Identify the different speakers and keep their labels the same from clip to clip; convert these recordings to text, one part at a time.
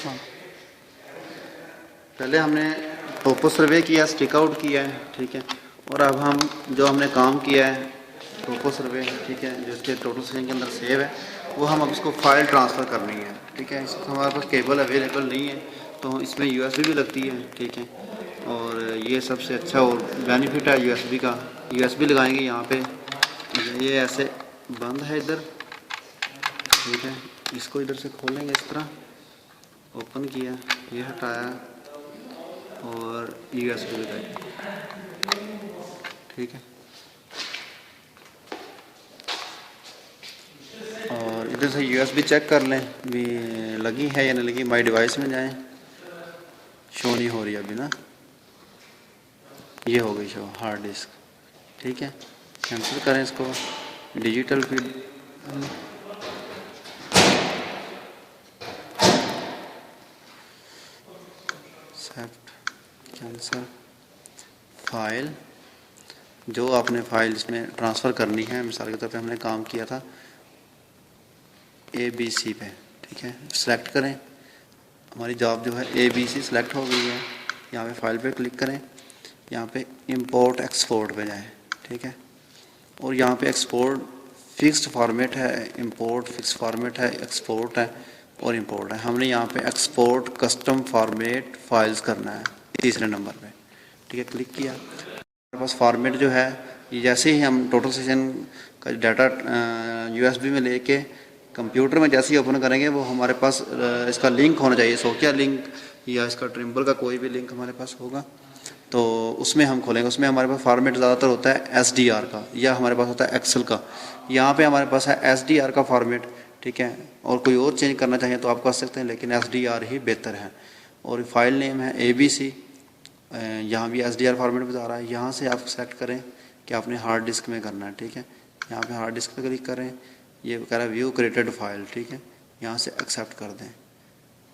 Speaker 1: हाँ, पहले हमने टोपो सर्वे किया, स्टिक आउट किया है, ठीक है। और अब हम जो हमने काम किया है टोपो सर्वे, ठीक है, जो इसके टोटल सेशन के अंदर सेव है, वो हम अब इसको फाइल ट्रांसफ़र करनी है, ठीक है। इसको हमारे पास केबल अवेलेबल नहीं है, तो इसमें यूएसबी भी लगती है, ठीक है। और ये सबसे अच्छा और बेनिफिट है यूएसबी का। यूएसबी लगाएंगे यहाँ पे, ये ऐसे बंद है इधर, ठीक है। इसको इधर से खोलेंगे, इस तरह ओपन किया, ये हटाया और यूएसबी लगाई, ठीक है। और इधर से यूएसबी चेक कर लें भी लगी है या नहीं लगी। माई डिवाइस में जाएं, शो नहीं हो रही अभी ना, ये हो गई शो हार्ड डिस्क, ठीक है। कैंसिल करें इसको, digital feed accept, cancel. File, जो आपने फाइल इसमें ट्रांसफ़र करनी है, मिसाल के तौर पे हमने काम किया था ABC पे, ठीक है, सेलेक्ट करें। हमारी जॉब जो है ABC सेलेक्ट हो गई है। यहाँ पे फाइल पे क्लिक करें, यहाँ पे इंपोर्ट एक्सपोर्ट पे जाएं, ठीक है। और यहाँ पे एक्सपोर्ट फिक्स्ड फॉर्मेट है, इंपोर्ट फिक्स फॉर्मेट है, एक्सपोर्ट है और इंपोर्ट है। हमने यहाँ पे एक्सपोर्ट कस्टम फॉर्मेट फाइल्स करना है तीसरे नंबर पे, ठीक है। क्लिक किया, हमारे पास फॉर्मेट जो है ये जैसे ही हम टोटल सेशन का डाटा यूएसबी में लेके कंप्यूटर में जैसे ही ओपन करेंगे, वो हमारे पास इसका लिंक होना चाहिए, सोकिया लिंक या इसका ट्रिम्बल का कोई भी लिंक हमारे पास होगा, तो उसमें हम खोलेंगे। उसमें हमारे पास फॉर्मेट ज़्यादातर होता है SDR का, या हमारे पास होता है एक्सेल का। यहाँ पे हमारे पास है SDR का फॉर्मेट, ठीक है। और कोई और चेंज करना चाहिए तो आप कर सकते हैं, लेकिन SDR ही बेहतर है। और फाइल नेम है ABC, यहाँ भी SDR फॉर्मेट बता रहा है। यहाँ से आप सेलेक्ट करें कि आपने हार्ड डिस्क में करना है, ठीक है। यहाँ पे हार्ड डिस्क पे क्लिक करें, ये कह रहा है व्यू क्रिएटेड फाइल, ठीक है। यहाँ से एक्सेप्ट कर दें,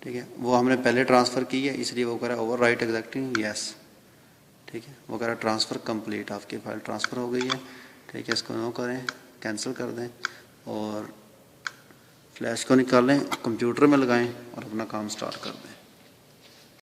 Speaker 1: ठीक है। वो हमने पहले ट्रांसफ़र की है, इसलिए वो कह रहा है ओवर राइट एग्जैक्टिंग यस, ठीक है। वो कह रहा है ट्रांसफ़र कंप्लीट, आपकी फ़ाइल ट्रांसफ़र हो गई है, ठीक है। इसको नो करें, कैंसिल कर दें और फ्लैश को निकालें, कंप्यूटर में लगाएं और अपना काम स्टार्ट कर दें।